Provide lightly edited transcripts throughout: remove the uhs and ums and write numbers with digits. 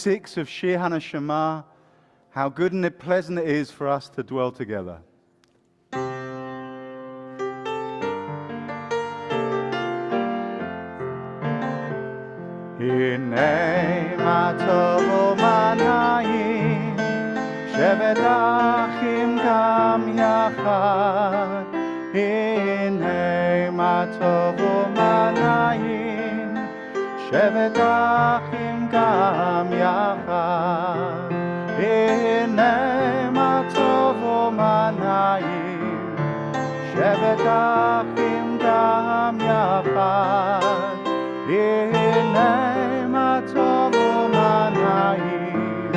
6 of Shir HaNeshama, how good and pleasant it is for us to dwell together. Hinei ma tov u'ma na'im, shevet achim gam yachad. Hinei ma tov u'ma na'im, shevet achim gam yachad. Hinei ma tov u'ma na'im, shevet achim gam yachad. Hinei ma tov u'ma na'im,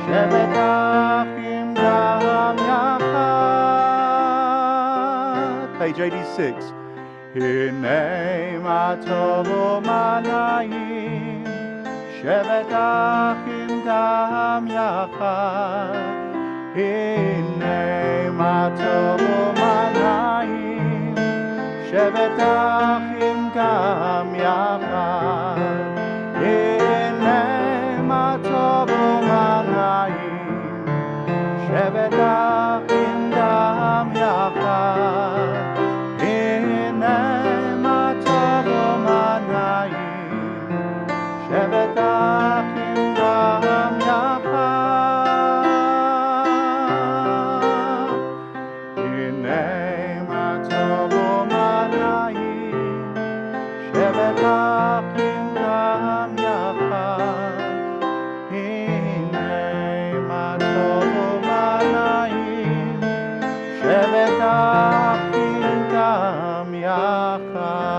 shevet achim gam yachad. Page 86. Hinei ma tov u'ma na'im, shevet achim gam yachad. Hinei ma tov u'ma na'im, shevet achim gam yachad. Hinei ma tov u'ma na'im, shevet achim gam yachad. Hinei ma tov u'ma na'im, shevet achim gam yachad. Hinei ma tov u'ma na'im, shevet achim gam yachad. Hinei ma tov u'ma na'im, shevet achim gam yachad.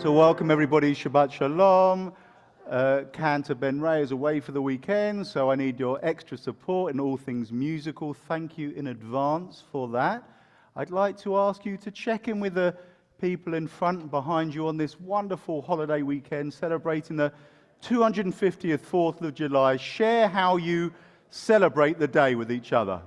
So welcome everybody, Shabbat Shalom. Cantor Ben Ray is away for the weekend, so I need your extra support in all things musical. Thank you in advance for that. I'd like to ask you to check in with the people in front and behind you on this wonderful holiday weekend celebrating the 250th 4th of July. Share how you celebrate the day with each other.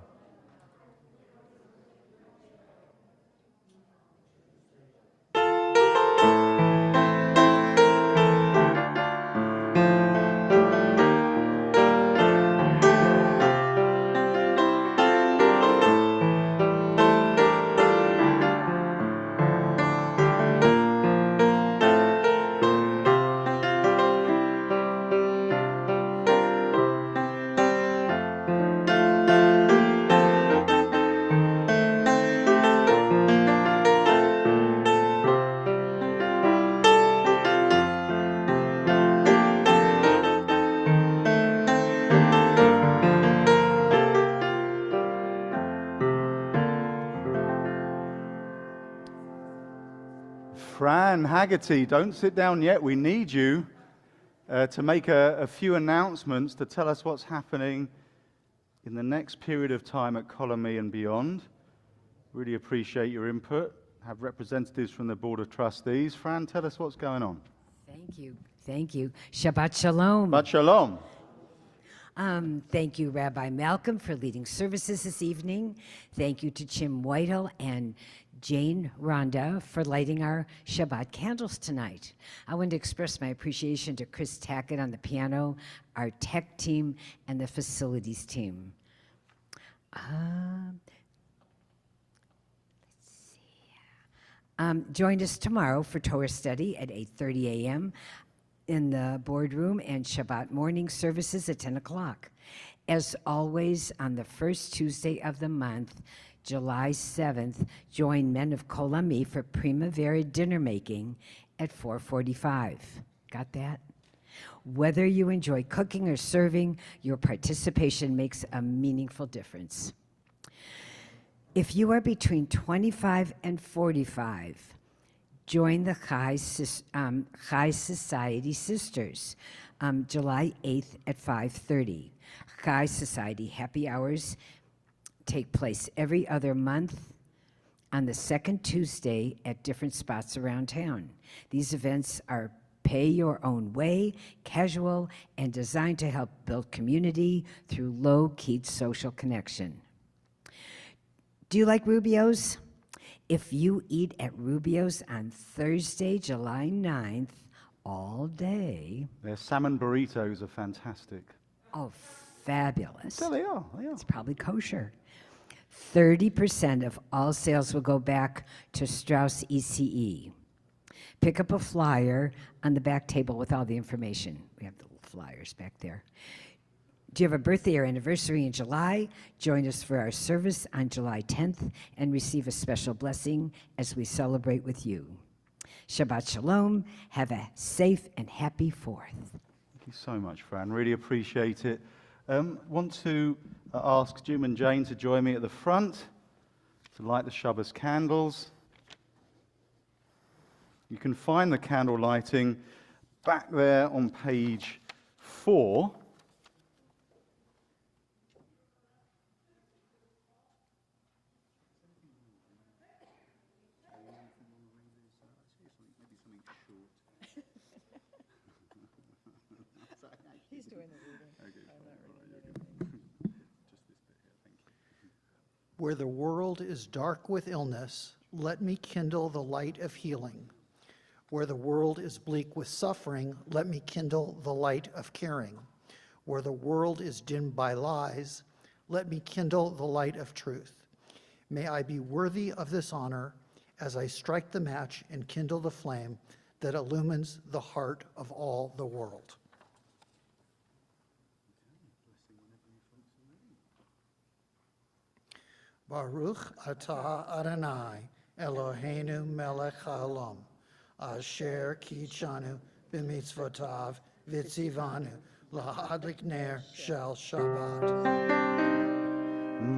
Fran Haggerty, don't sit down yet. We need you to make a few announcements to tell us what's happening in the next period of time at Colony and beyond. Really appreciate your input. Have representatives from the Board of Trustees. Fran, tell us what's going on. Thank you. Thank you. Shabbat Shalom. Shabbat Shalom. Thank you, Rabbi Malcolm, for leading services this evening. Thank you to Jim Whitehall and Jane Rhonda for lighting our Shabbat candles tonight. I want to express my appreciation to Chris Tackett on the piano, our tech team, and the facilities team. Join us tomorrow for Torah study at 8:30 a.m. in the boardroom and Shabbat morning services at 10 o'clock. As always, on the first Tuesday of the month, July 7th, join Men of Kol Ami for Primavera dinner making at 4:45. Got that? Whether you enjoy cooking or serving, your participation makes a meaningful difference. If you are between 25 and 45, join the Chai Society Sisters, July 8th at 5:30. Chai Society happy hours take place every other month on the second Tuesday at different spots around town. These events are pay your own way, casual, and designed to help build community through low-key social connection. Do you like Rubio's? If you eat at Rubio's on Thursday, July 9th, all day. Their salmon burritos are fantastic. Oh, fabulous. So they are. They are. It's probably kosher. 30% of all sales will go back to Strauss ECE. Pick up a flyer on the back table with all the information. We have the little flyers back there. Do you have a birthday or anniversary in July? Join us for our service on July 10th and receive a special blessing as we celebrate with you. Shabbat Shalom. Have a safe and happy 4th. Thank you so much, Fran. Really appreciate it. Want to ask Jim and Jane to join me at the front to light the Shabbos candles. You can find the candle lighting back there on page 4. He's doing the reading. Where the world is dark with illness, let me kindle the light of healing. Where the world is bleak with suffering, let me kindle the light of caring. Where the world is dimmed by lies, let me kindle the light of truth. May I be worthy of this honor as I strike the match and kindle the flame that illumines the heart of all the world. Baruch atah Adonai, Eloheinu melech haolam, asher kitshanu b'mitzvotav v'tzivanu lahadlik ner shel Shabbat.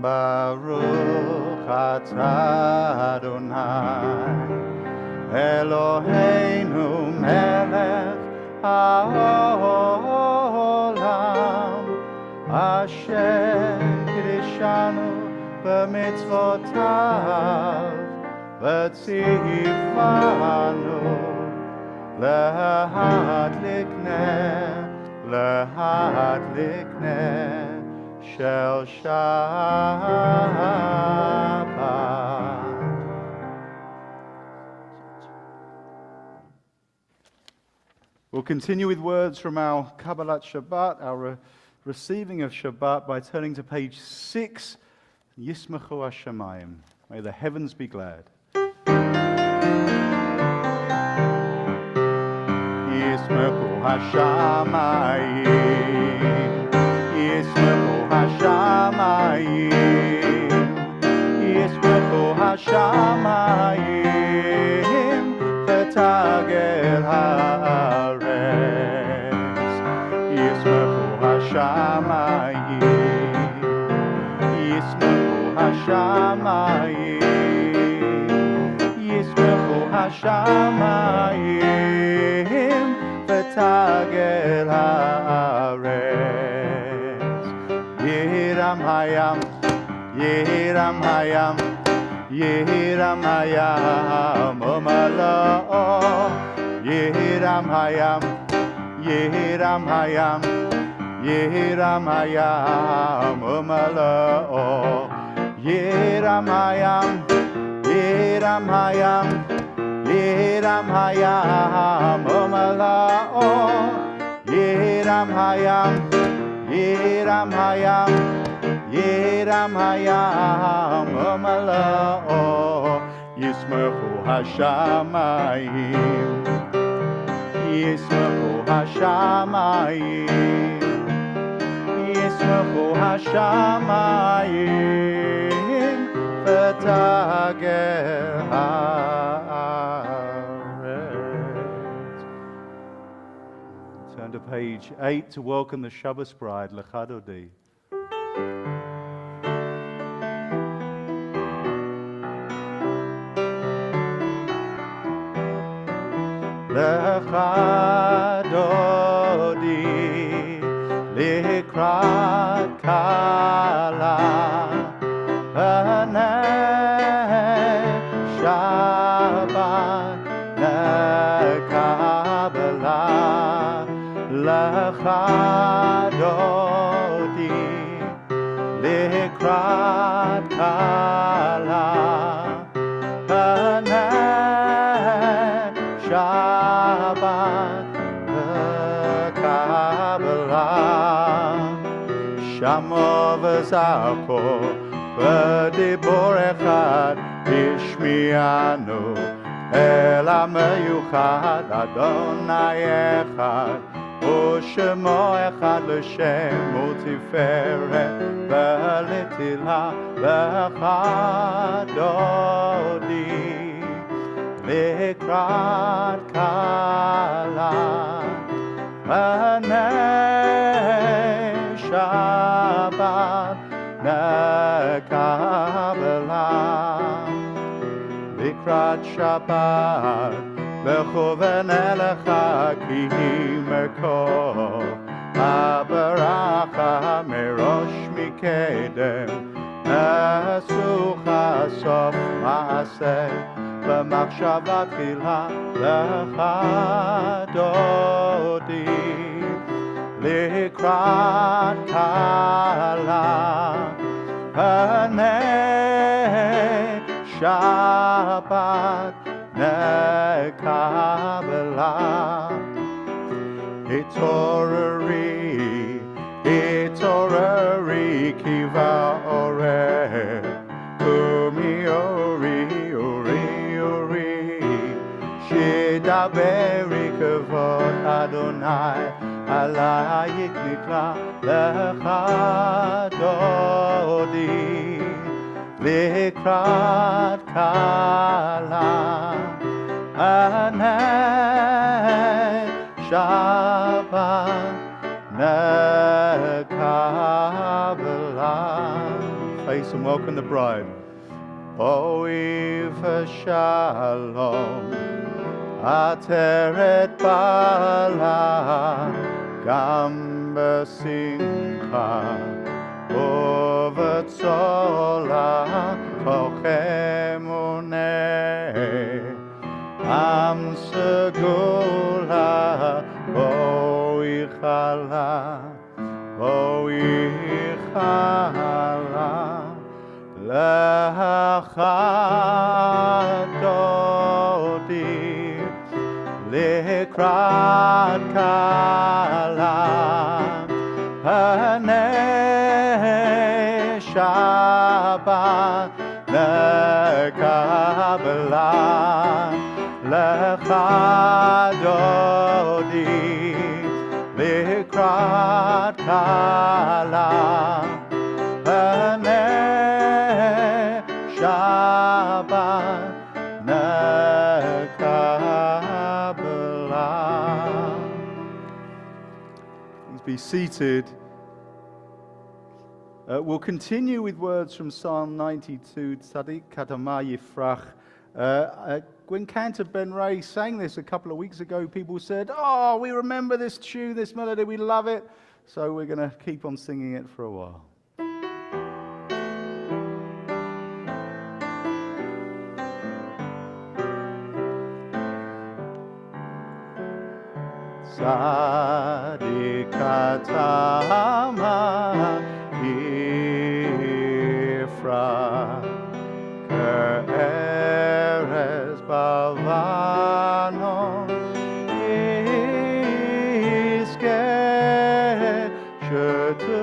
Baruch atah Adonai, Eloheinu melech haolam, asher kitshanu b'mitzvotav v'tzivanu lahadlik ner shel Shabbat. We'll continue with words from our Kabbalat Shabbat, our receiving of Shabbat, by turning to page 6. Yismachu Hashemayim. May the heavens be glad. Yismachu Hashemayim. Yismachu Hashemayim. Yismachu Hashemayim. V'tagel haaretz. Yismachu Hashemayim. Yismachu Hashemayim, Yismachu Hashemayim, v'tagel haaretz. Yehiram hayam, Yehiram hayam, Yehiram hayam, umala'o. Yehiram hayam, Yehiram hayam, Yehiram hayam umala'o. Yehiram hayam, Yehiram hayam, Yehiram hayam umala'o. Yehiram hayam, Yehiram hayam, Yehiram hayam umala'o. Yismachu Hashemayim, Yismachu Hashemayim, Yismachu Hashemayim, v'tagel haaretz. Turn to page 8 to welcome the Shabbos bride, Lecha Dodi. Lecha Dodi, likrat kala, haneh Shabbat nekabela. Lecha Dodi, likrat kala, haneh Shabbat שמו וזכור, בדיבור אחד השמיענו, אל המיוחד, אדוני אחד, ושמו אחד לשם ותפארת, ולתהילה לך דודי, לקראת כלה, פני שבת נקבלה. לקראת שבת לכוון אליך כי מקור הברכה מראש מקדם, נסוך סוף מעשה במחשבה תחילה לך דודי, לקראת כלה פני שבת נקבלה. התעוררי, התעוררי כי בעורר, קומי אורי, אורי, אורי, שדברי כבוד אדוני, עלייך נתלה לך דודי, לקראת כלה פני שבת נקבלה. Face and welcome the bride. בואי ושלום, עטרת בעלה, גם בשמחה ובצולה, תוך אמונה, עם סגולה, בואי חלה, בואי חלה, לך דודי, לקראת כלה פני שבת נקבלה. לך דודי, לקראת כלה פני שבת נקבלה. Please be seated. We'll continue with words from Psalm 92, Tzadik Kadama Yifrach. When Cantor Ben Ray sang this a couple of weeks ago, people said, "Oh, we remember this tune, this melody, we love it." So we're going to keep on singing it for a while. Tzadik Kadama Yifrach Ke'erez Bavano Yizkeh Shetulim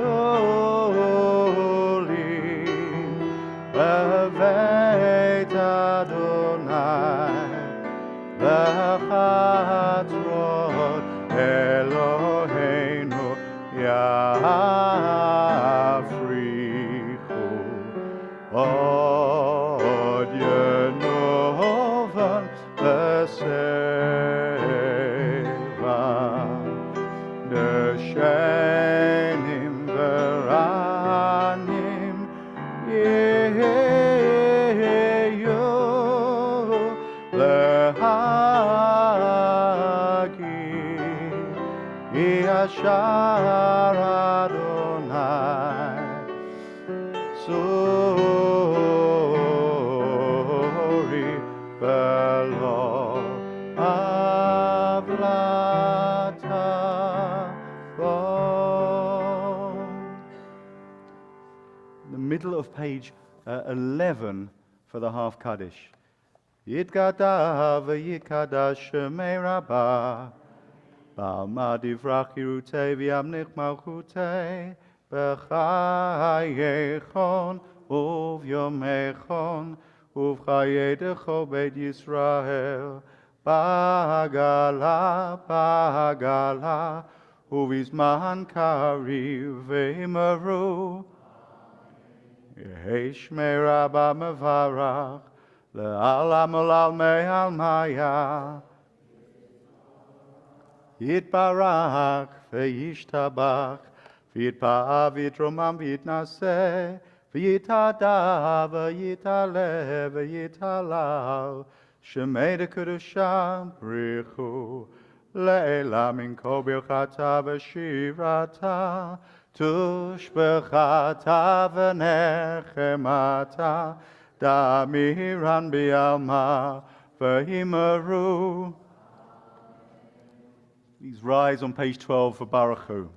B'veit Adonai L'chatzrot Eloheinu Yafrichu Od Yenovan L'Seva Neshenim V'ranim Yehu Lehagim Yashar Adonai Suri Velo Avlata Bo. The middle of page 11 for the half Kaddish. Yitgada v'yikadash shemei Rabbah Ba'alma divrach yirutei v'yamnich malchutei b'chayechon uvyomechon uvchayedecho beit Yisrael ba'agala ba'agala uvizman kariv v'imaru Yehi shmei rabba mevarach le'alam olal me'al maya Yitbarach v'yishtabach v'yitpa'av v'yitromam v'yitnaseh v'yitada v'yitale v'yitalal shemei dekudusha brichu le'ela min kol birchata v'shirata tushbechata v'nechemata damiran bi'alma v'himaru. Please rise on page 12 for Baruch Hu.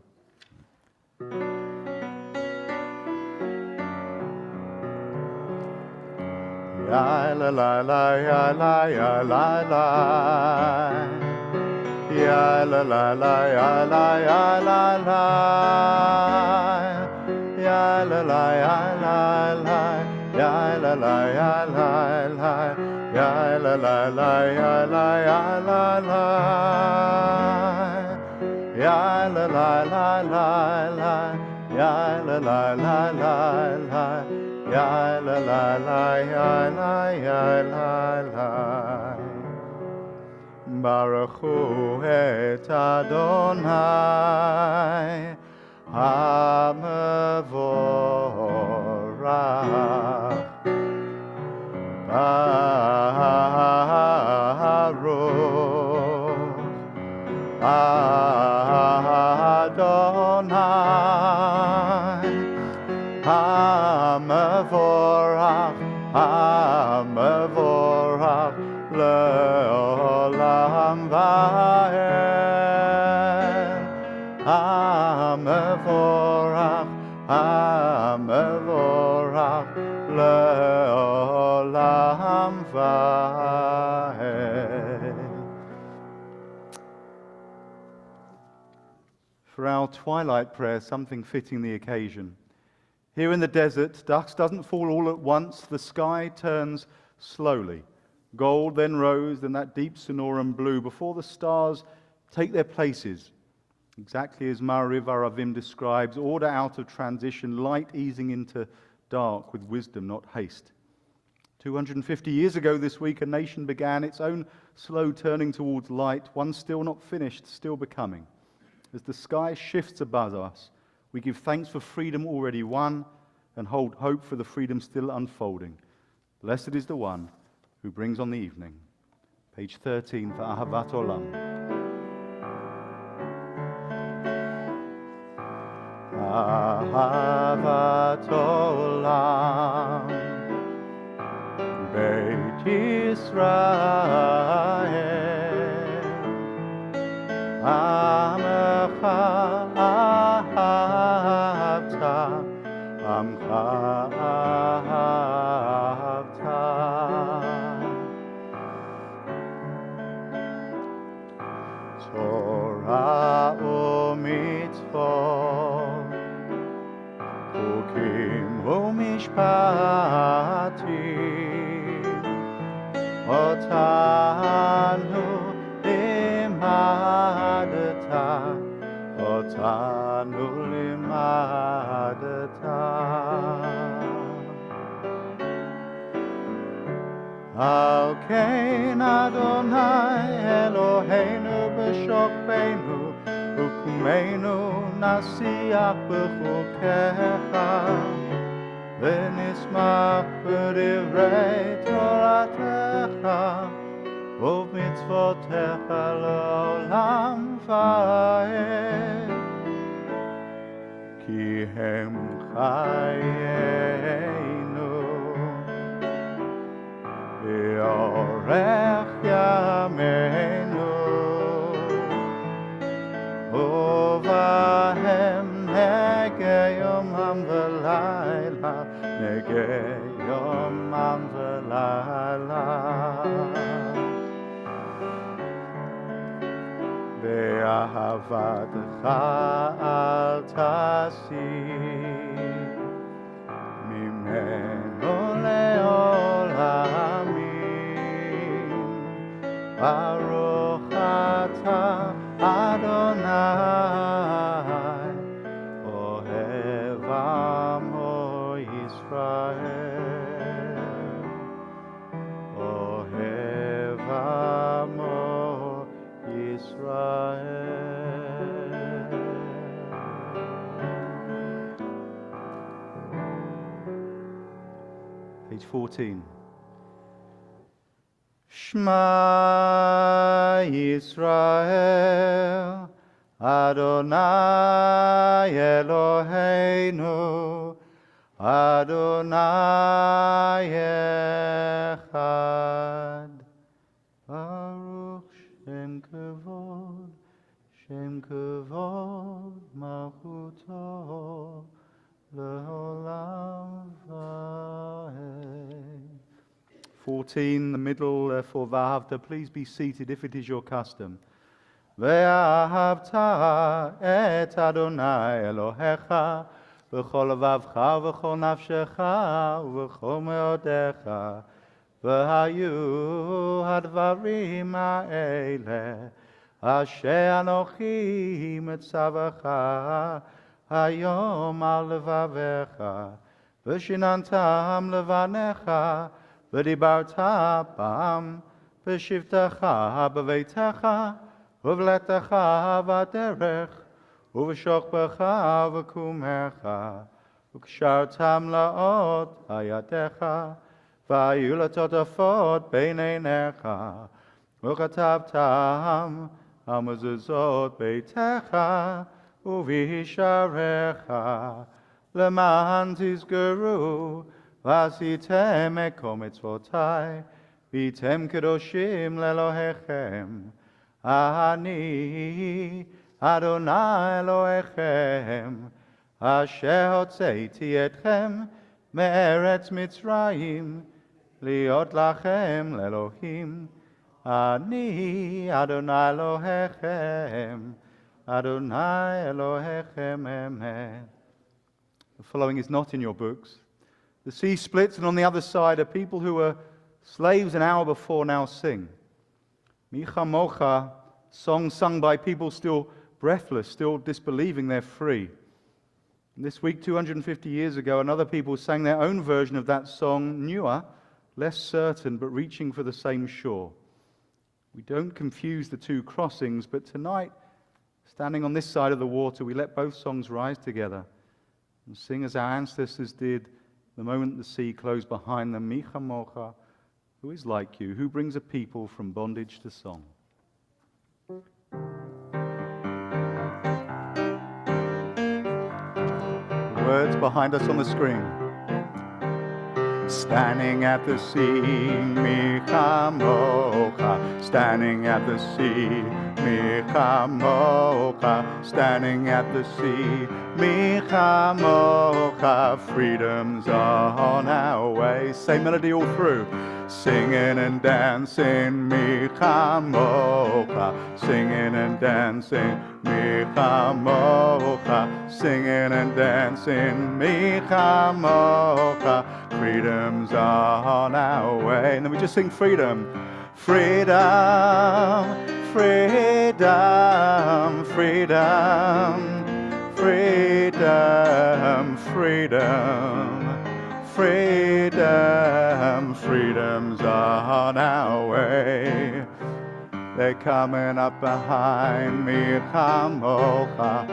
Ya la la la ya la ya la la ya la la la ya la ya la la ya la la ya la la ya la la ya la la ya la la la ya la ya la la ya la la la la la ya la la la la la ya la la la ya la ya la la Baruch Hu et Adonai HaMevorach Baruch Adonai HaMevorach HaMevorach le'olam va'ed HaMevorach HaMevorach le'olam va'ed. For our twilight prayer, something fitting the occasion. Here in the desert, dusk doesn't fall all at once. The sky turns slowly. Gold, then rose, then that deep sonoran blue, before the stars take their places. Exactly as Ma'ariv Aravim describes, order out of transition, light easing into dark with wisdom, not haste. 250 years ago this week, a nation began its own slow turning towards light, one still not finished, still becoming. As the sky shifts above us, we give thanks for freedom already won and hold hope for the freedom still unfolding. Blessed is the one who brings on the evening. Page 13 for Ahavat Olam. Ahavat Olam Beit Yisrael Amecha ahavta Amcha ahavta Torah u'mitzvot Chukim u'mishpatim Otanu limadata Otanu limadata Al kein Adonai Eloheinu b'shokbeinu U'kumeinu nasiach b'chukecha V'nismach b'divrei Toratecha U'b'mitzvotecha l'olam va'ed Ki hem chayeinu V'yorech yameinu Uvahem nege yomam v'layla Nege yomam v'layla Ve'ahavta אהבתך אל תסיר ממנו לעולמים. ברוך אתה אדוני אוהב עמו ישראל, אוהב עמו ישראל. Page 14. Shema Yisrael, Adonai Eloheinu, Adonai Echad. Baruch Shem Kavod Malchuto, Le'olam Va'ed. 14, the middle for Vahavta. Please be seated if it is your custom. Ve'ahavta et Adonai Elohecha v'chol levavcha v'chol nafshecha v'chol meodecha v'hayu hadvarim ha'ele asher anochi mitzavacha hayom al levavecha v'shinantam levanecha v'dibarta bam v'shivtecha b'veitecha uvletecha v'derech uv'shokbecha v'kumecha v'kshartam la'ot hayadecha v'ayu latotafot beineinecha v'chatavtam hamazuzot beitecha uv'hisharecha leman tizgeru v'asitem ekom mitzvotai v'tem kedoshim lelohechem Ani Adonai Elohechem Asher hotzeiti etchem me'eretz Mitzrayim liot lachem le'Elohim Ani Adonai Elohechem Adonai Elohechem Emet. The following is not in your books. The sea splits, and on the other side are people who were slaves an hour before now sing. Micha Mocha, song sung by people still breathless, still disbelieving they're free. And this week, 250 years ago, another people sang their own version of that song, newer, less certain, but reaching for the same shore. We don't confuse the two crossings, but tonight, standing on this side of the water, we let both songs rise together and sing as our ancestors did the moment the sea closed behind them. Micha Mocha, who is like you, who brings a people from bondage to song. The words behind us on the screen. Standing at the sea, Micha Mocha. Standing at the sea, Micha Mocha. Standing at the sea, Micha Mocha. Freedom's on our way. Same melody all through. Singing and dancing, Micha Mocha. Singing and dancing, Micha Mocha. Singing and dancing, Micha Mocha. Freedom's on our way. And then we just sing freedom. Freedom, freedom, freedom, freedom, freedom. Freedom, freedom's on our way. They're coming up behind me, Chamocha.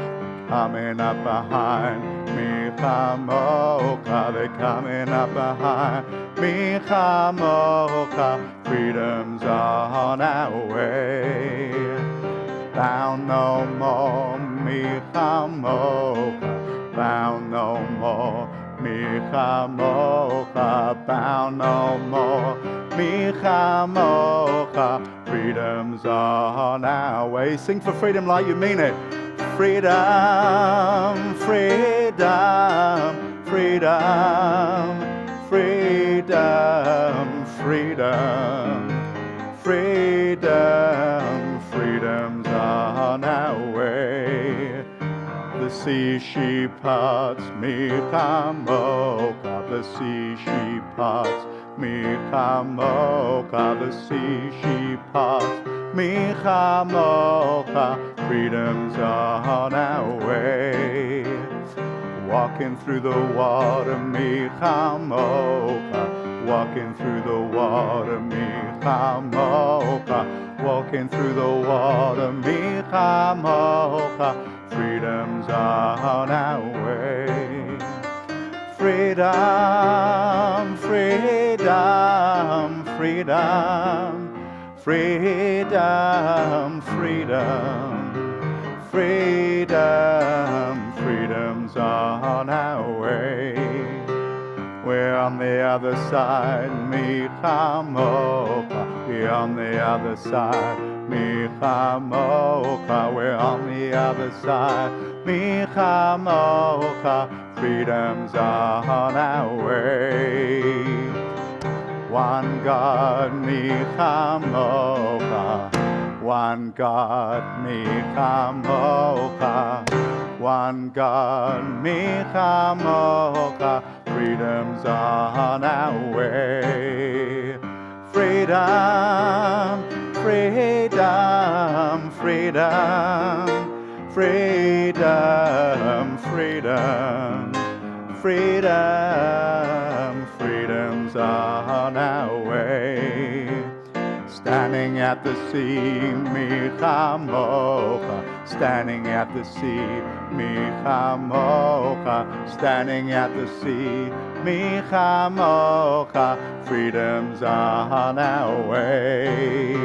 Coming up behind me, Chamocha. They're coming up behind me, Chamocha. Freedom's on our way. Bound no more, me, Chamocha. Bound no more. Micha Mocha, bound no more. Micha Mocha, freedom's on our way. Sing for freedom like you mean it. Freedom, freedom, freedom, freedom, freedom, freedom, freedom's on our way. the sea she parts, mi chamocha, the sea she parts, mi chamocha, the sea she parts, mi chamocha, freedom's on our way. Walking through the water, mi chamocha, walking through the water, mi chamocha, walking through the water, mi chamocha, freedom's on our way. Freedom, freedom, freedom, freedom, freedom, freedom, freedom's on our way. We're on the other side, mi chamocha, we're on the other side, mi chamocha, we're on the other side, mi chamocha, freedom's on our way. One God, mi chamocha, one God, mi chamocha, one God, mi chamocha, freedom's on our way. Freedom, freedom, freedom, freedom, freedom, freedom, freedom's on our way. Standing at the sea, mi chamocha, standing at the sea, mi chamocha, standing at the sea, mi chamocha, freedom's on our way.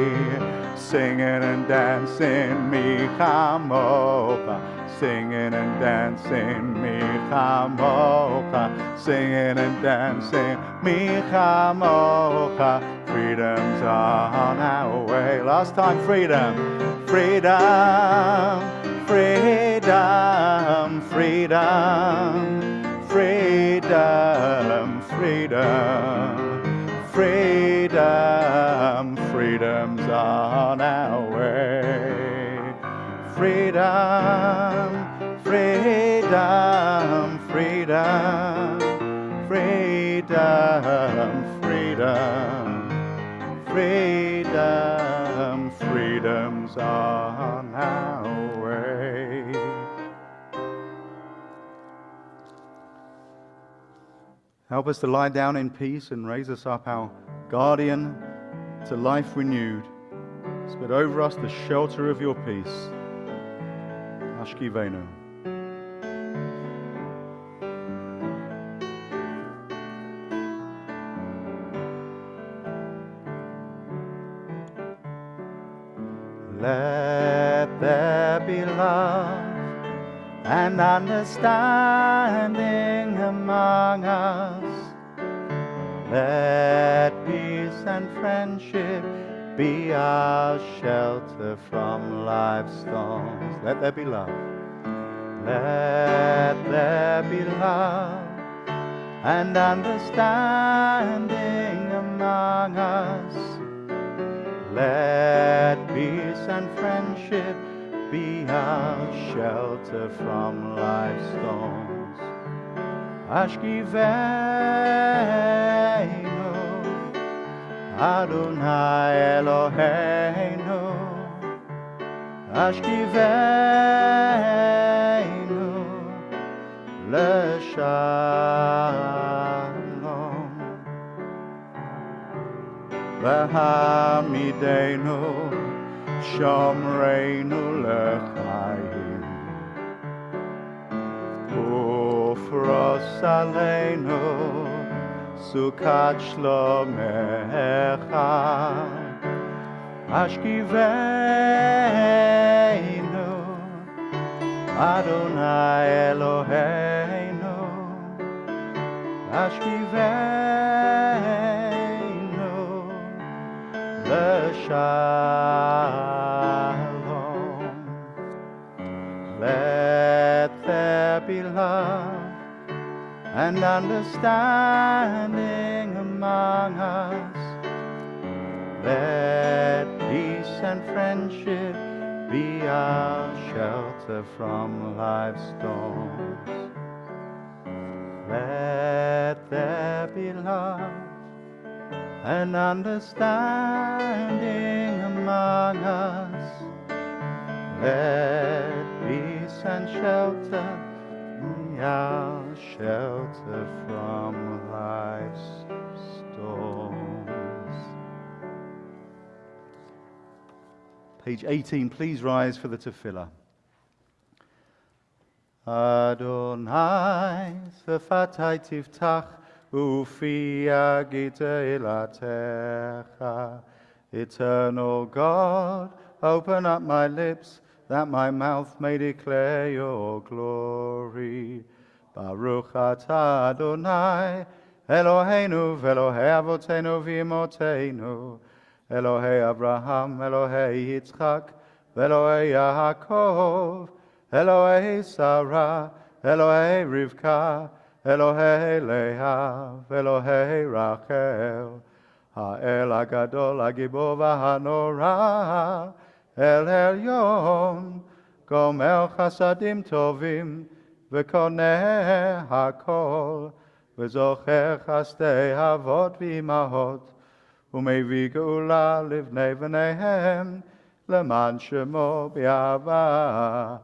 Singing and dancing, mi chamocha, singing and dancing, mi chamocha, singing and dancing, mi chamocha, freedom's on our way. Last time, freedom, freedom, freedom, freedom, freedom, freedom, freedom, freedom's on our way. Freedom, freedom, freedom, freedom, freedom, freedom, freedom's on our way. Help us to lie down in peace and raise us up, our guardian, to life renewed. Spread over us the shelter of your peace. Ashkivenu. Let there be love and understanding among us. Let peace and friendship be our shelter from life's storms. Let there be love. Let there be love and understanding among us. Let peace and friendship be our shelter from life's storms. Ashkivenu, Adonai Eloheinu, Ashkivenu, L'Shalom. V'hamidenu, Shomreinu L'chaim. Ufros aleinu, Sukat Shlomecha. Ashkivenu, Adonai Eloheinu, Ashkivenu, L'Shalom. Let there be love and understanding among us. Let peace and friendship be our shelter from life's storms. Let there be love and understanding among us. Let peace and shelter be our shelter from life's storms. Page 18, please rise for the tefillah. Adonai, sefatai tiftach, ufi agita ilatecha. Eternal God, open up my lips, that my mouth may declare your glory. Baruch atah Adonai, Eloheinu v'Elohei avotenu v'imotenu, Elohei Abraham, Elohei Yitzchak, v'Elohei Yaakov, Elohei Sarah, Elohei Rivka, Elohei Leah, v'Elohei Rachel, Ha'el Agadol Hagibor v'Hanora, El Elyon, Gomer Chasadim Tovim, v'Koneh HaKol, v'Zocher Chasdei Avot v'Imahot, ומביא גאולה לבני בניהם, למען שמו באהבה,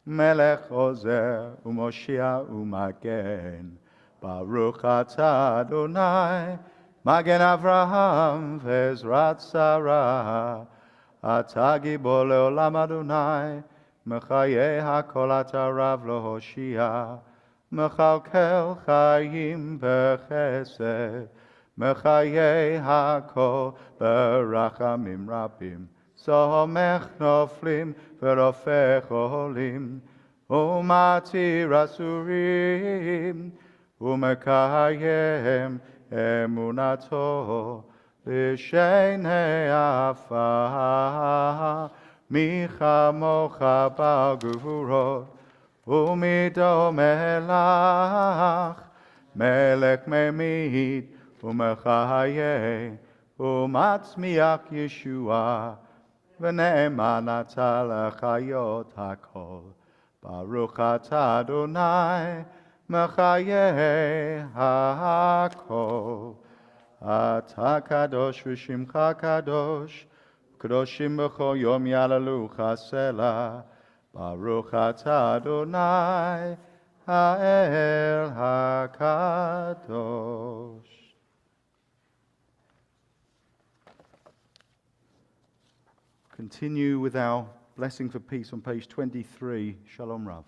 מלך עוזר ומושיע ומגן. ברוך אתה אדוני, מגן אברהם ועזרת שרה. אתה גיבור לעולם אדוני, מחיי הכל אתה רב להושיע, מכלכל חיים בחסד. מחיי הכל ברחמים רבים, סומך נופלים ורופא חולים, ומתיר אסורים, ומקיים אמונתו לשני עפר. מי כמוך בגבורות, ומדומה לך, מלך ממית, ומחיה ומצמיח ישועה, ונאמן אתה לחיות הכל. ברוך אתה אדוני, מחיה הכל. אתה קדוש ושמך קדוש, קדושים בכל יום יעללוך סלה. ברוך אתה אדוני, האל הקדוש. Continue with our blessing for peace on page 23. Shalom Rav.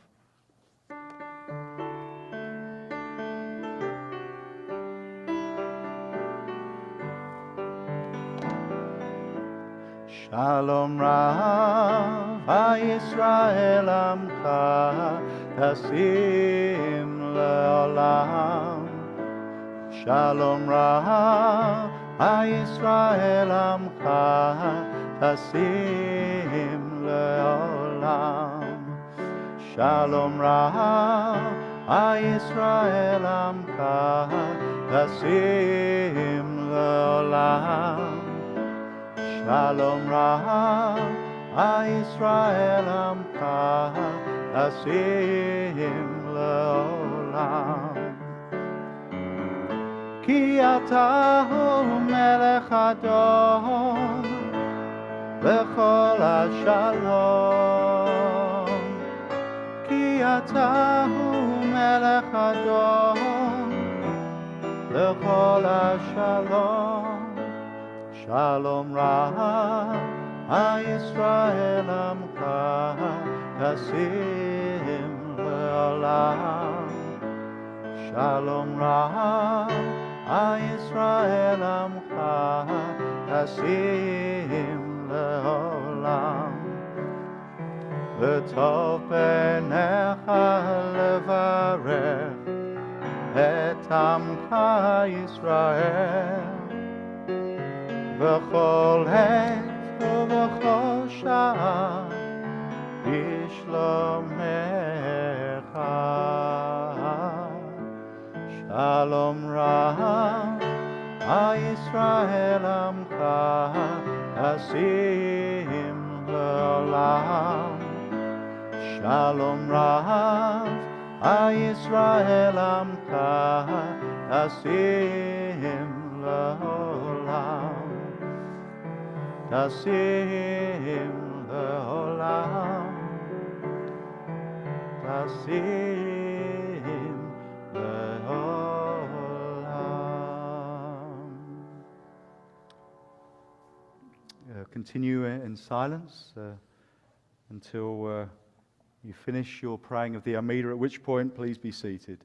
Shalom Rav, Yisrael Amcha, Tasim Le'olam. Shalom Rav, Yisrael Amcha, Tasim le'olam. Shalom Rav, Yisrael Amcha, Tasim le'olam. Shalom Rav, Yisrael Amcha, Tasim le'olam. Ki atahu melech adon, בכל השלום, כי אתה הוא מלך אדום, בכל השלום. שלום רב, ישראל עמך, תשים לעולם. שלום רב, ישראל עמך, תשים לעולם. וטוב בעיניך לברך את עמך ישראל, בכל עת ובכל שעה בשלומך. שלום רב, ישראל עמך, תשים לעולם. לעולם. שלום רב, הישראל עמך, תשים לעולם. תשים לעולם. תשים לעולם. Continue in silence until you finish your praying of the Amida, at which point please be seated.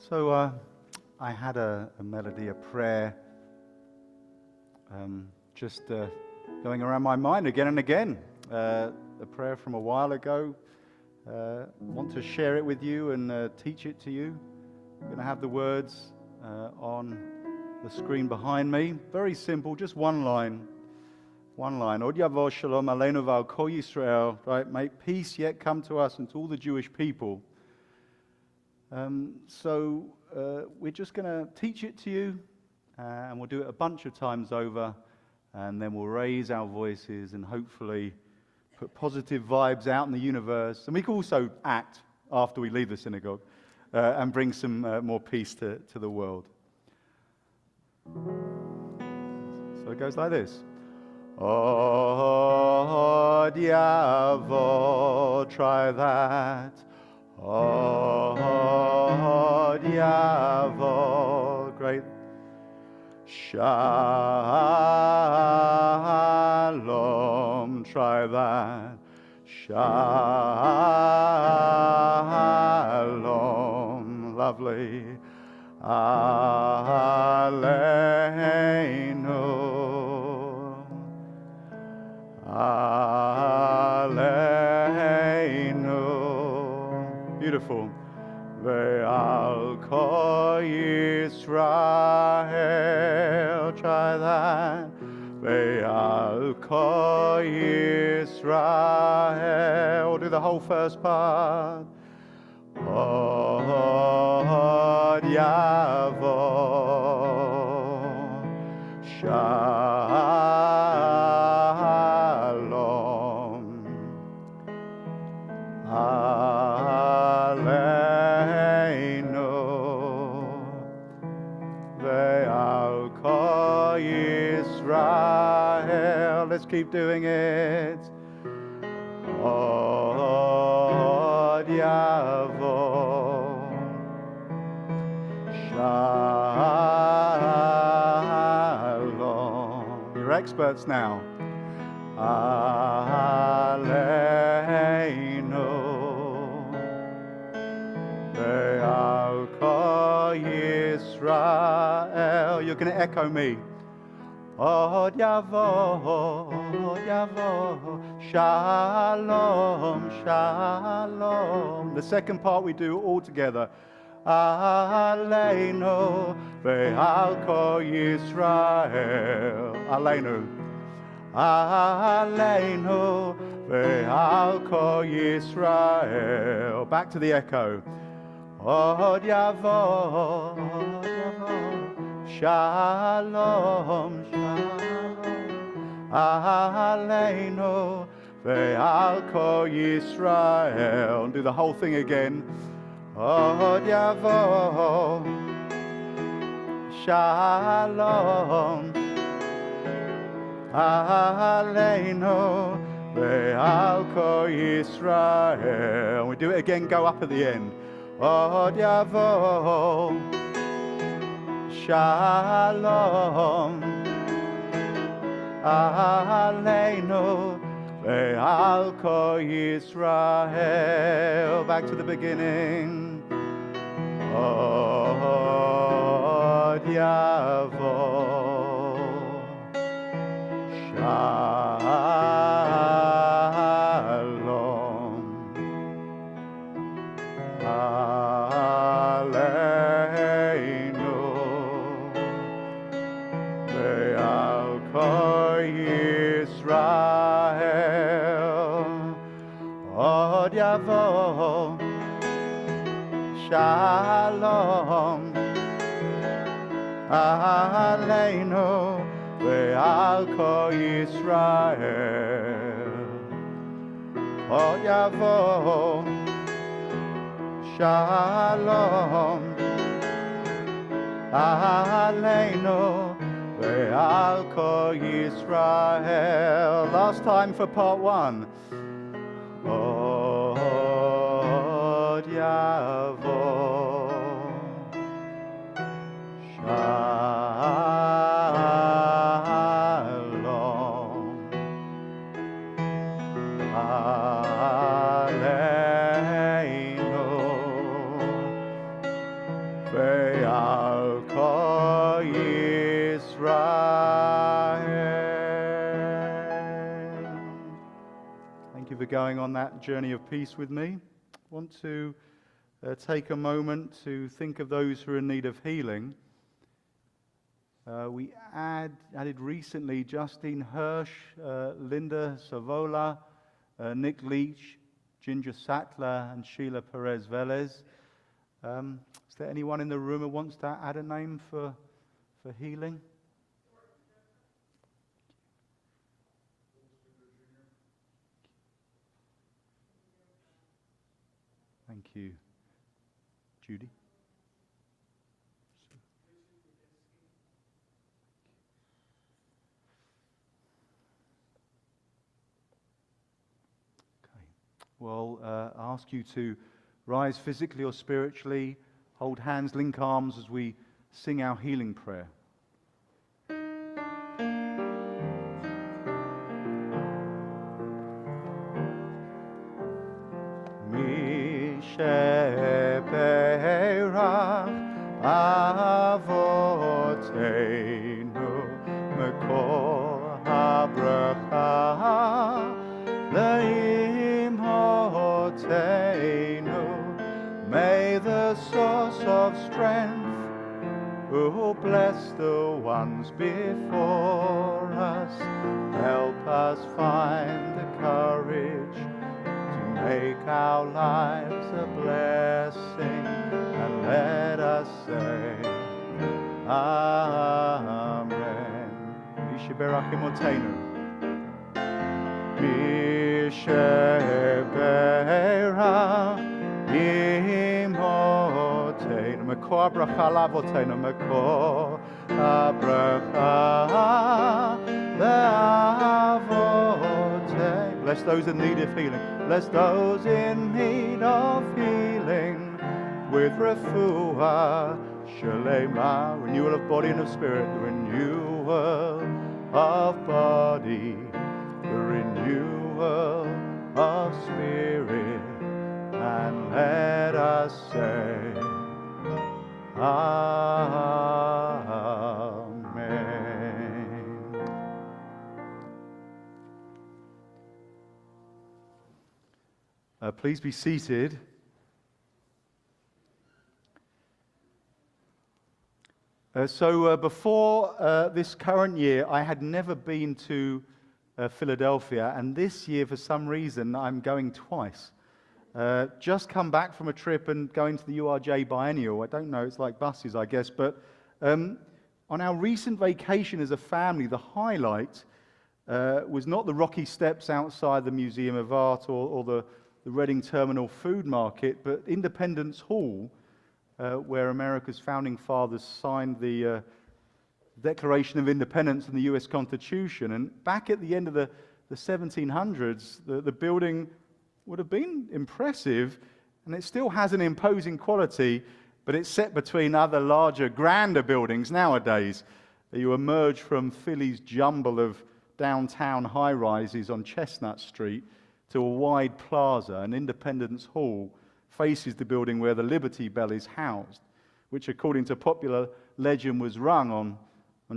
So I had a melody, a prayer, just going around my mind again and again. A prayer from a while ago. Want to share it with you and teach it to you. I'm going to have the words on the screen behind me. Very simple, just one line. One line. Od yavo shalom aleinu v'al kol Yisrael. Right, may peace yet come to us and to all the Jewish people. So we're just going to teach it to you, and we'll do it a bunch of times over, and then we'll raise our voices and hopefully put positive vibes out in the universe. And we can also act after we leave the synagogue and bring some more peace to the world. So it goes like this. Od yavo, try that. Od yavo, great. Shalom, try that. Shalom, lovely. Aleinu, Aleinu. Beautiful. Ve'al kol Yisrael, try that. Ve'al kol Yisrael. We'll do the whole first part. Od yavo, shalom, aleinu, ve'al kol Yisrael. Let's keep doing it. Od yavo, shalom. You're experts now. Aleinu, ve'al kol Yisrael. You're going to echo me. Od yavo, shalom, shalom. The second part we do all together. Aleinu, ve'al kol Yisrael. Aleinu, Aleinu ve'al kol Yisrael. Back to the echo. Od yavo, shalom, shalom, aleinu ve'al kol Yisrael. Do the whole thing again. Od yavo, shalom, aleinu ve'al kol Yisrael. We do it again, go up at the end. Od yavo, shalom, aleinu ve'al kol Yisrael. Back to the beginning. Od yavo, shalom, aleinu ve'al kol Yisrael. Od yavo, shalom, aleinu ve'al kol Yisrael. Od yavo, shalom, aleinu ve'al kol Yisrael. Last time for part one. Od yavo, shalom, aleinu ve'al kol Yisrael. Thank you for going on that journey of peace with me. I want to take a moment to think of those who are in need of healing. We added recently Justine Hirsch, Linda Savola, Nick Leach, Ginger Sattler, and Sheila Perez Velez. Is there anyone in the room who wants to add a name for healing? Thank you. Judy? Okay. Well, I ask you to rise physically or spiritually, hold hands, link arms as we sing our healing prayer. Sheperach avoteinu mekor habracha leimhoteinu. May the source of strength who bless the ones before us help us find the courage make our lives a blessing, and let us say, Amen. Misheberach imotenu. Misheberach imotenu. Mekor bracha lavotenu. Mekor bracha lavotenu. Bless those in need of healing. Bless those in need of healing with refuah shalema, renewal of body and of spirit, the renewal of body, the renewal of spirit, and let us say, Amen. Please be seated. Before this current year, I had never been to Philadelphia, and this year, for some reason, I'm going twice. Just come back from a trip and going to the URJ Biennial. I don't know, it's like buses, I guess, but on our recent vacation as a family, the highlight was not the rocky steps outside the Museum of Art or the Reading Terminal Food Market, but Independence Hall, where America's founding fathers signed the Declaration of Independence and the US Constitution. And back at the end of the 1700s, the building would have been impressive, and it still has an imposing quality, but it's set between other larger, grander buildings nowadays. You emerge from Philly's jumble of downtown high-rises on Chestnut Street to a wide plaza, and Independence Hall faces the building where the Liberty Bell is housed, which, according to popular legend, was rung on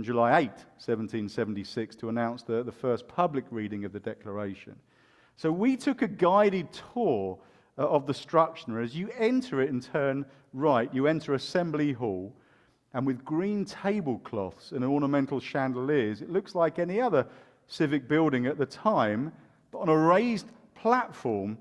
July 8, 1776, to announce the first public reading of the Declaration. So we took a guided tour of the structure. As you enter it and turn right, you enter Assembly Hall, and with green tablecloths and ornamental chandeliers, it looks like any other civic building at the time, but on a raised platform,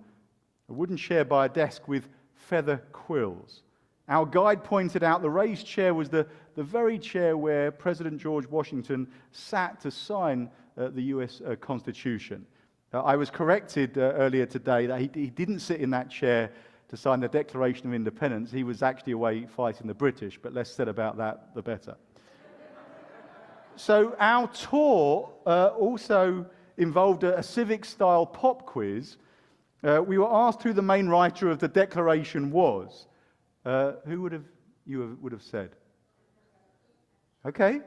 a wooden chair by a desk with feather quills. Our guide pointed out the raised chair was the very chair where President George Washington sat to sign the US Constitution. I was corrected earlier today that he didn't sit in that chair to sign the Declaration of Independence. He was actually away fighting the British, but less said about that, the better. So our tour also involved a civic-style pop quiz. We were asked who the main writer of the Declaration was. Who would have said? Okay.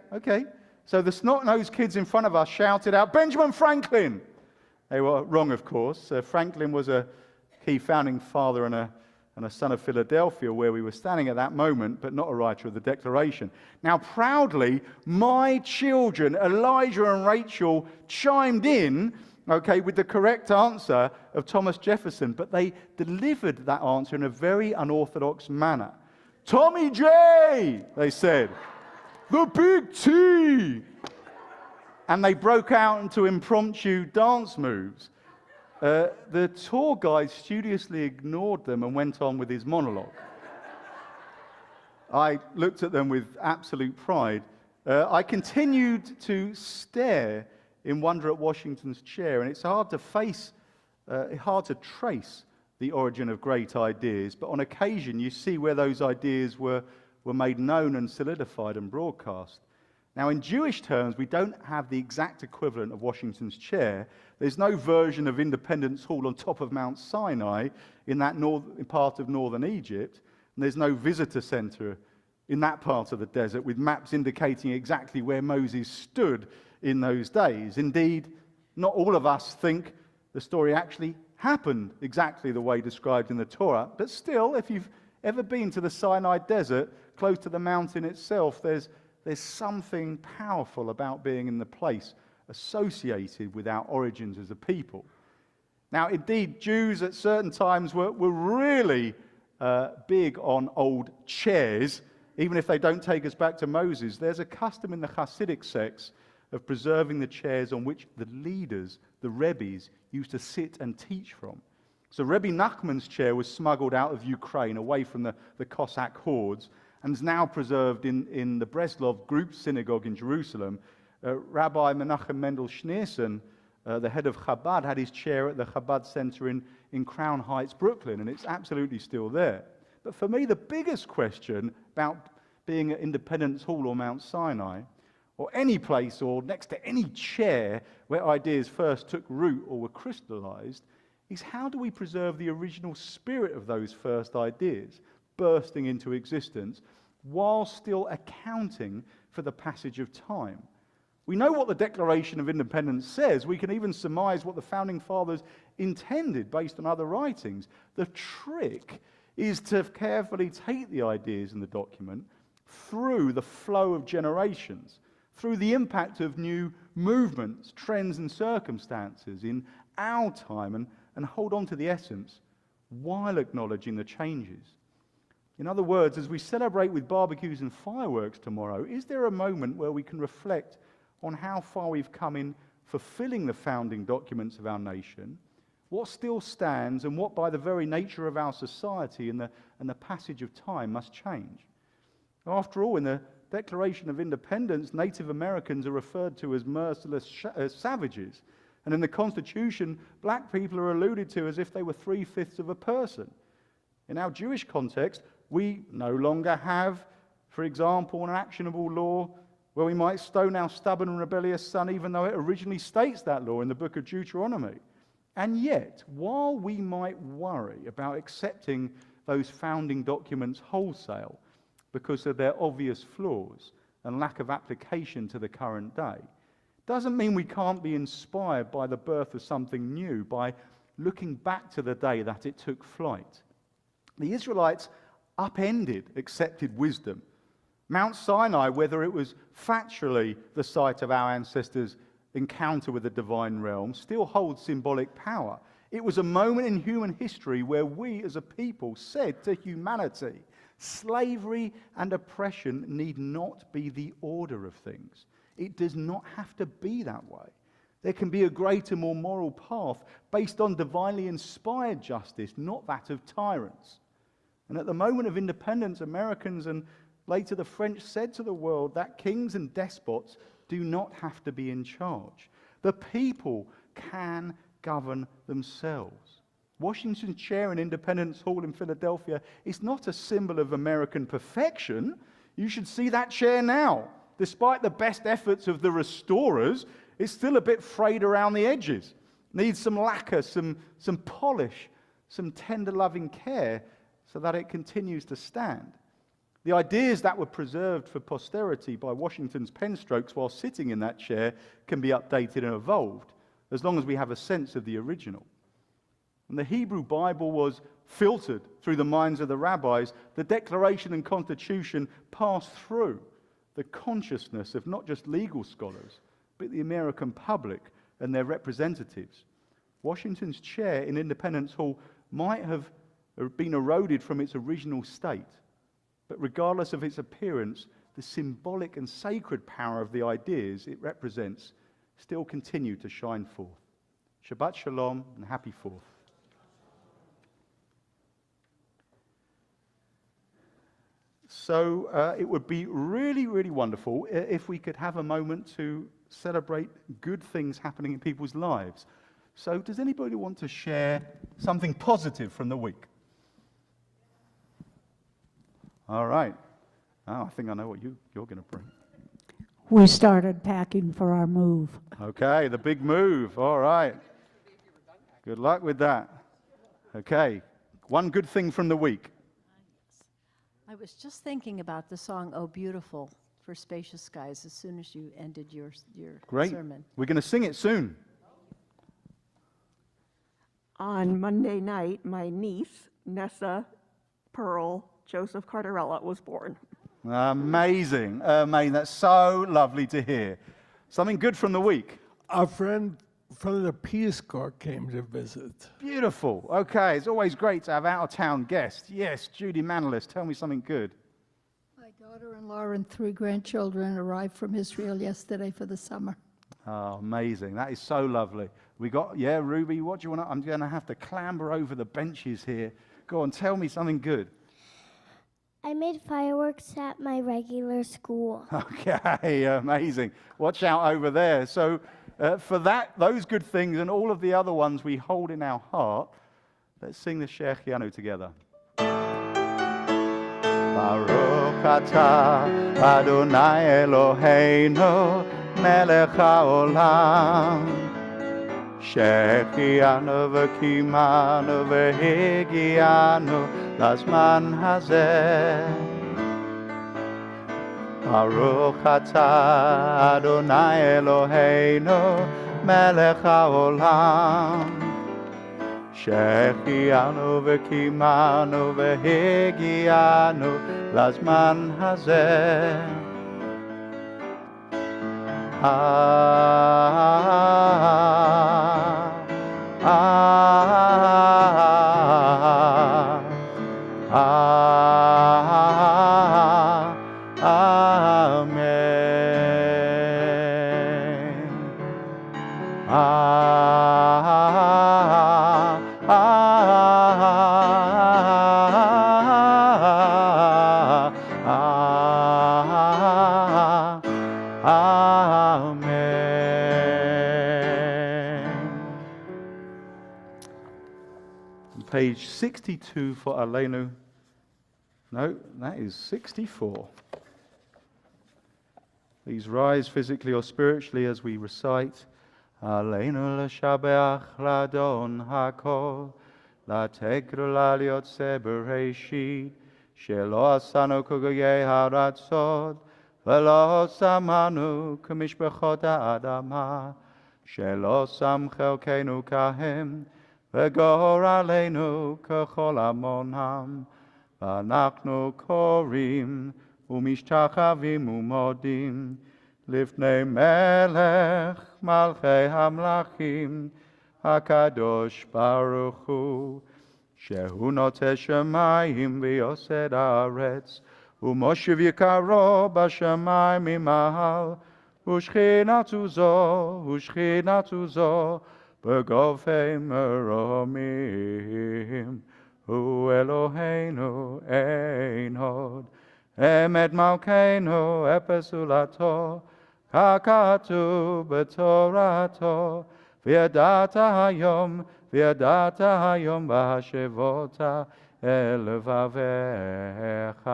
So the snot-nosed kids in front of us shouted out, "Benjamin Franklin!" They were wrong, of course. Franklin was a key founding father and a son of Philadelphia, where we were standing at that moment, but not a writer of the Declaration. Now, proudly, my children, Elijah and Rachel, chimed in, with the correct answer of Thomas Jefferson, but they delivered that answer in a very unorthodox manner. "Tommy J," they said. "The Big T." And they broke out into impromptu dance moves. The tour guide studiously ignored them and went on with his monologue. I looked at them with absolute pride. I continued to stare in wonder at Washington's chair, and it's hard to trace the origin of great ideas, but on occasion you see where those ideas were made known and solidified and broadcast. Now, in Jewish terms, we don't have the exact equivalent of Washington's chair. There's no version of Independence Hall on top of Mount Sinai in that part of northern Egypt, and there's no visitor center in that part of the desert with maps indicating exactly where Moses stood in those days. Indeed, not all of us think the story actually happened exactly the way described in the Torah, but still, if you've ever been to the Sinai desert, close to the mountain itself, there's something powerful about being in the place associated with our origins as a people. Now, indeed, Jews at certain times were really big on old chairs, even if they don't take us back to Moses. There's a custom in the Hasidic sects of preserving the chairs on which the leaders, the Rebbes, used to sit and teach from. So Rebbe Nachman's chair was smuggled out of Ukraine, away from the Cossack hordes, and is now preserved in the Breslov Group Synagogue in Jerusalem. Rabbi Menachem Mendel Schneerson, the head of Chabad, had his chair at the Chabad Center in Crown Heights, Brooklyn, and it's absolutely still there. But for me, the biggest question about being at Independence Hall or Mount Sinai, or any place or next to any chair where ideas first took root or were crystallized, is how do we preserve the original spirit of those first ideas bursting into existence while still accounting for the passage of time? We know what the Declaration of Independence says. We can even surmise what the Founding Fathers intended based on other writings. The trick is to carefully take the ideas in the document through the flow of generations, through the impact of new movements, trends, and circumstances in our time, and hold on to the essence while acknowledging the changes. In other words, as we celebrate with barbecues and fireworks tomorrow, is there a moment where we can reflect on how far we've come in fulfilling the founding documents of our nation, what still stands and what by the very nature of our society and the passage of time must change. After all, in the Declaration of Independence, Native Americans are referred to as merciless savages. And in the Constitution, black people are alluded to as if they were 3/5 of a person. In our Jewish context, we no longer have, for example, an actionable law where we might stone our stubborn and rebellious son, even though it originally states that law in the book of Deuteronomy. And yet, while we might worry about accepting those founding documents wholesale because of their obvious flaws and lack of application to the current day, doesn't mean we can't be inspired by the birth of something new, by looking back to the day that it took flight. The Israelites upended accepted wisdom. Mount Sinai, whether it was factually the site of our ancestors' encounter with the divine realm, still holds symbolic power. It was a moment in human history where we as a people said to humanity, slavery and oppression need not be the order of things. It does not have to be that way. There can be a greater, more moral path based on divinely inspired justice, not that of tyrants. And at the moment of independence, Americans and later the French said to the world that kings and despots do not have to be in charge. The people can govern themselves. Washington's chair in Independence Hall in Philadelphia is not a symbol of American perfection. You should see that chair now. Despite the best efforts of the restorers, it's still a bit frayed around the edges. Needs some lacquer, some polish, some tender loving care so that it continues to stand. The ideas that were preserved for posterity by Washington's pen strokes while sitting in that chair can be updated and evolved, as long as we have a sense of the original. And the Hebrew Bible was filtered through the minds of the rabbis. The Declaration and Constitution passed through the consciousness of not just legal scholars, but the American public and their representatives. Washington's chair in Independence Hall might have been eroded from its original state, but regardless of its appearance, the symbolic and sacred power of the ideas it represents still continue to shine forth. Shabbat Shalom and happy 4th. So it would be really, really wonderful if we could have a moment to celebrate good things happening in people's lives. So does anybody want to share something positive from the week? All right. Oh, I think I know what you're going to bring. We started packing for our move. Okay, the big move. All right. Good luck with that. Okay, one good thing from the week. I was just thinking about the song "Oh Beautiful" for Spacious Skies as soon as you ended your Great. sermon. We're going to sing it soon. On Monday night, my niece, Nessa Pearl Joseph Cardarella, was born. Amazing. Amazing. That's so lovely to hear. Something good from the week. Our friend from the Peace Corps came to visit. Beautiful. Okay, it's always great to have out-of-town guests. Yes, Judy Manolis, tell me something good. My daughter-in-law and 3 grandchildren arrived from Israel yesterday for the summer. Oh, amazing. That is so lovely. We got, Ruby, what do you want to, I'm going to have to clamber over the benches here. Go on, tell me something good. I made fireworks at my regular school. Okay, amazing. Watch out over there. So for those good things and all of the other ones we hold in our heart, let's sing the Shechianu together. Baruch atah Adonai Eloheinu melech haolam שהחיינו וקיימנו והגיענו לזמן הזה. ברוך אתה אדוני אלוהינו מלך העולם שהחיינו וקיימנו והגיענו לזמן הזה. Amen. page 62 for Aleinu. No, that is 64. Please rise physically or spiritually as we recite. Aleinu l'shabeach l'adon hakol, l'tekru l'aliot se bereshit, shelo asanu kugayei haratzot, velo samanu k'mishpachot ha'adama, shelo sam chelkenu kahem, v'gor aleinu k'chol amonam, v'anachnu korim, ומשתחווים ומודים לפני מלך מלכי המלכים הקדוש ברוך הוא שהוא נוטה שמיים ויוסד הארץ ומושיב יקרו בשמיים ממעל ושכינתו זו בגופי מרומים הוא אלוהינו אין עוד אמת מלכנו אפסולתו, ככתוב בתורתו, וידעת היום והשבות אל לבביך,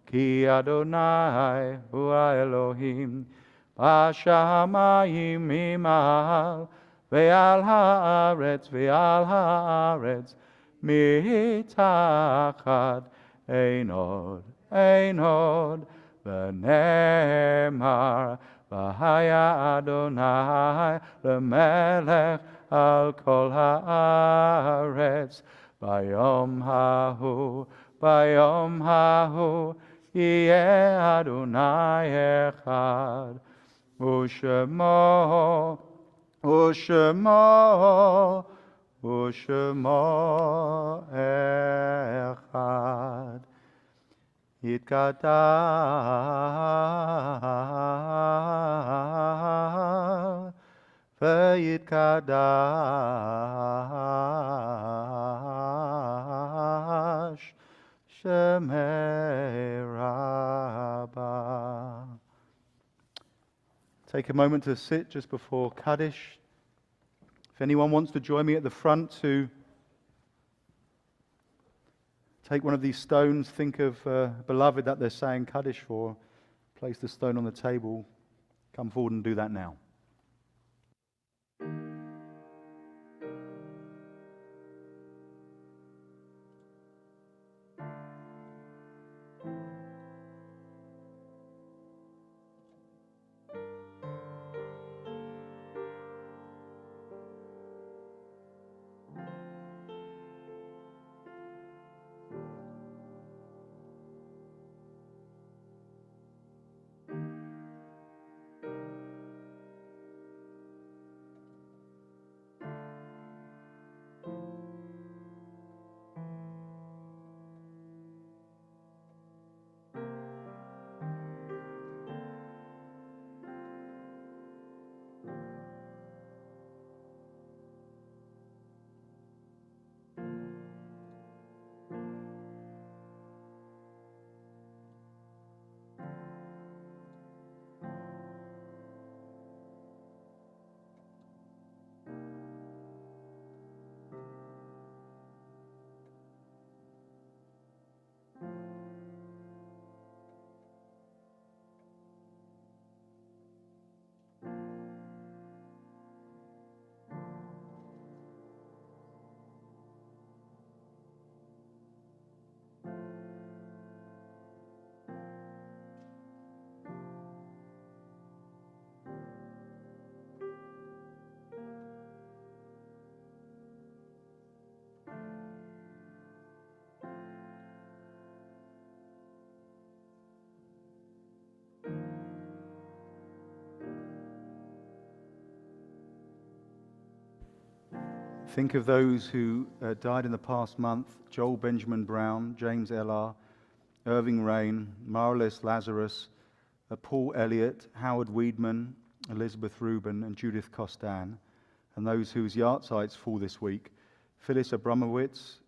כי אדוני הוא האלוהים, בשמיים ממעל, ועל הארץ מתחת אין עוד, ונאמר, והיה אדוני למלך על כל הארץ, ביום ההוא יהיה אדוני אחד, ושמו אחד. יתגדל ויתקדש שמי רבה. Take a moment to sit just before Kaddish. If anyone wants to join me at the front to take one of these stones, think of beloved that they're saying Kaddish for, place the stone on the table, come forward and do that now. Think of those who died in the past month: Joel Benjamin Brown, James Ellar, Irving Rain, Marlis Lazarus, Paul Elliott, Howard Weedman, Elizabeth Rubin, and Judith Costan, and those whose yahrzeits fall this week: Phyllis Abramowitz,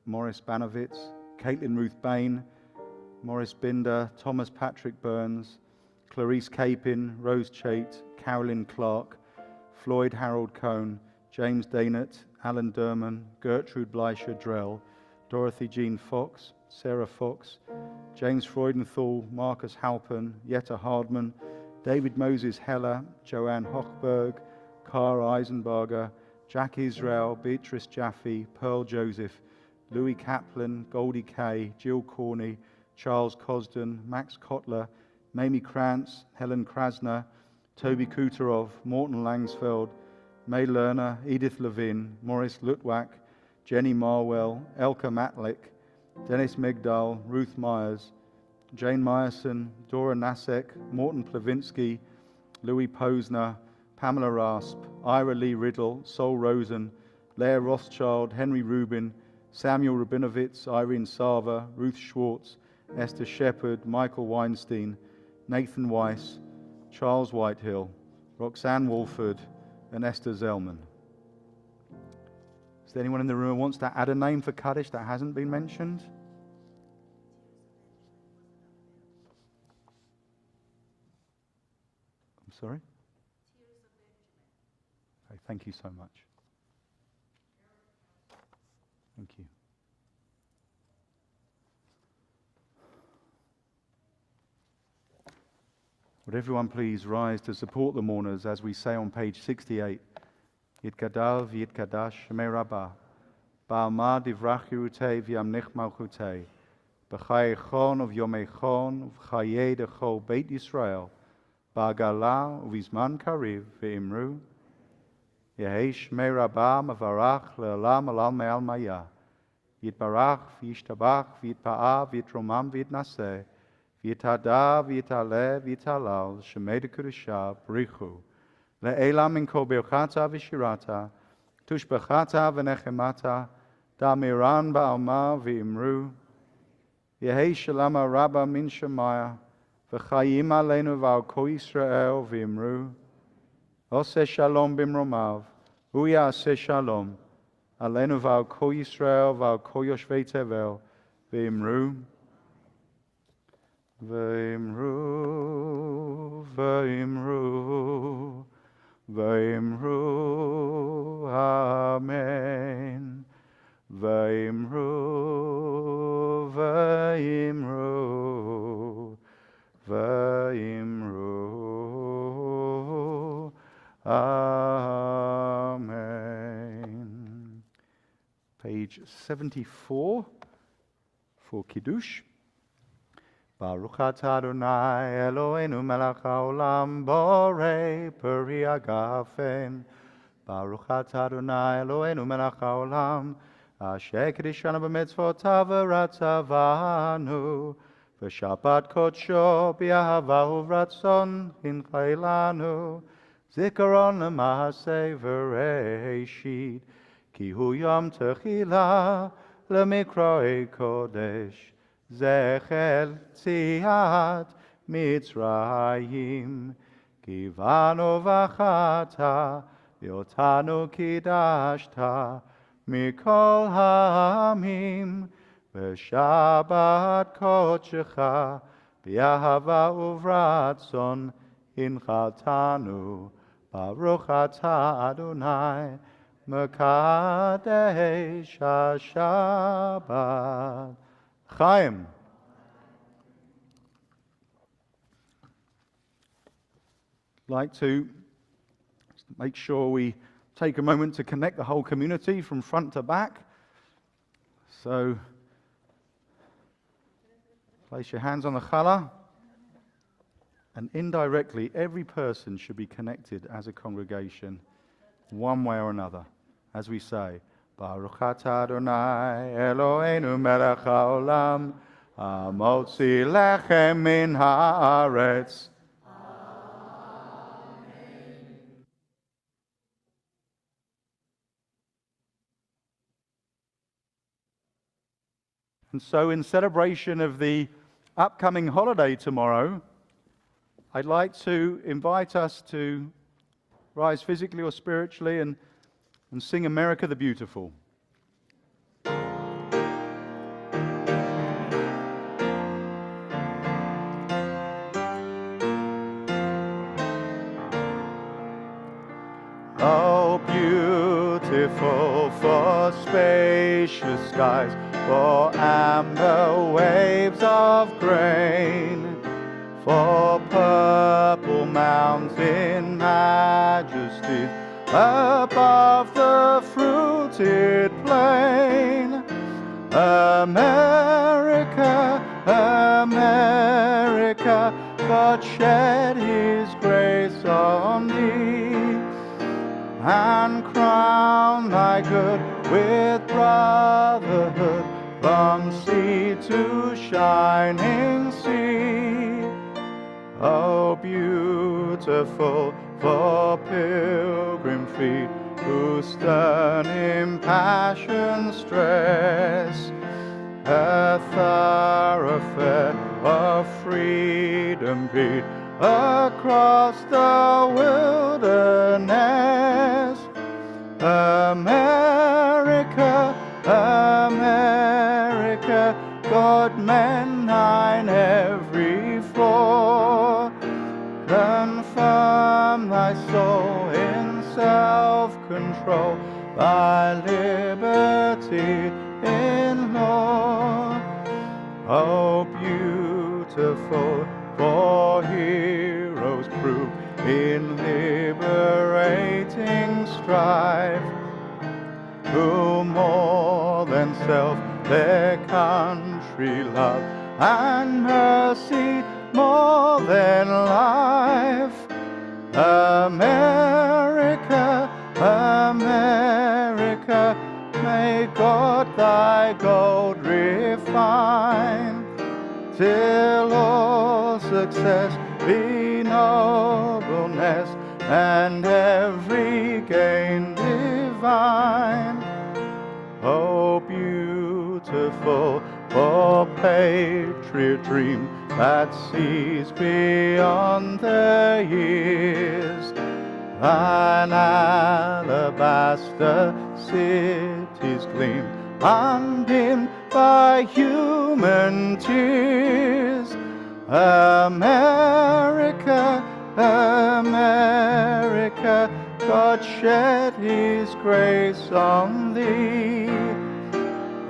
Morris Banovitz, Caitlin Ruth Bain, Morris Binder, Thomas Patrick Burns, Clarice Capin, Rose Chait, Carolyn Clark, Floyd Harold Cohn, James Daynett, Alan Derman, Gertrude Bleicher Drell, Dorothy Jean Fox, Sarah Fox, James Freudenthal, Marcus Halpern, Jetta Hardman, David Moses Heller, Joanne Hochberg, Cara Eisenbarger, Jack Israel, Beatrice Jaffe, Pearl Joseph, Louis Kaplan, Goldie Kay, Jill Corney, Charles Cosden, Max Kotler, Mamie Krantz, Helen Krasner, Toby Kuterov, Morton Langsfeld, May Lerner, Edith Levin, Maurice Lutwak, Jenny Marwell, Elka Matlick, Dennis Migdal, Ruth Myers, Jane Meyerson, Dora Nasek, Morton Plavinsky, Louis Posner, Pamela Rasp, Ira Lee Riddle, Sol Rosen, Leah Rothschild, Henry Rubin, Samuel Rabinovitz, Irene Sava, Ruth Schwartz, Esther Shepard, Michael Weinstein, Nathan Weiss, Charles Whitehill, Roxanne Walford, and Esther Zellman. Is there anyone in the room who wants to add a name for Kaddish that hasn't been mentioned? I'm sorry? Okay, thank you so much. Thank you. Would everyone please rise to support the mourners as we say on page 68, Yitkadal v'yitkadash Shemei Rabbah, ba'alma divrachu utei v'yamnich malchutei, b'chayechon uv'yomechon uv'chayei dechol Beit Yisrael, ba'agala uv'izman kariv v'imru, Yehei Shemei Rabbah mavarach le'olam alal me'al maya, Yitbarach v'yishtabach v'yitpa'ah v'yitromam v'yitnaseh, V'yitada v'yitale v'yitalal Shemei Kedusha B'richu Le'elam min kol birchata v'shirata Tushbechata v'nechemata Damiran ba'alma v'imru Yehei shalama rabba min Shemaya V'chayim aleinu v'al kol Yisrael v'imru Oseh shalom b'mromav Hu ya'aseh shalom Aleinu v'al kol Yisrael v'al kol yoshvei tevel v'imru V'imru, v'imru, v'imru, amen. V'imru, v'imru, v'imru, amen. Page 74 for Kiddush. Baruch atah Adonai Eloheinu melech haolam borei peri hagafen. Baruch atah Adonai Eloheinu melech haolam asher kiddushanu b'mitzvotav v'ratzavanu v'shabbat kodsho b'ahava uvratzon hinchailanu zikaron l'maaseh v'reishit ki hu yom techila l'mikroi kodesh Zechel tziat Mitzrayim Kivanu v'chata Yotanu kidashta Mikol ha'amim V'shabbat kodshecha B'yahava uvratzon Hinchaltanu Baruch atah Adonai Mekadesh HaShabbat Chaim. I'd like to make sure we take a moment to connect the whole community from front to back. So, place your hands on the challah, and indirectly, every person should be connected as a congregation, one way or another, as we say, Baruch atah Adonai Eloheinu melech haolam hamotzi lechem min haaretz. And so in celebration of the upcoming holiday tomorrow, I'd like to invite us to rise physically or spiritually and sing America the Beautiful. Oh, beautiful beautiful for spacious skies, for amber waves of grain, for purple mountain majesties above the fruited plain. America, America, God shed his grace on thee, and crown thy good with brotherhood from sea to shining sea. Oh, beautiful for pilgrim feet who stern impassioned stress, a thoroughfare of freedom beat across the wilderness. America, America, God mend thine every flaw. Confirm thy soul in self-control, thy liberty in law. Oh, beautiful for heroes prove in liberating strife, who more than self their country love, and mercy more than life. America, America, may God thy gold refine, till all success be nobleness, and every gain divine. Oh, beautiful for patriot dream that sees beyond the years, thine alabaster cities gleam undimmed by human tears. America, America, God shed his grace on thee,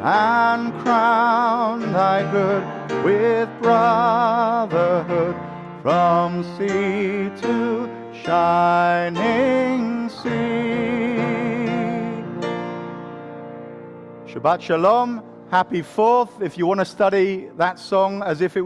and crown thy good with brotherhood from sea to shining sea. Shabbat Shalom, happy 4th. If you want to study that song as if it was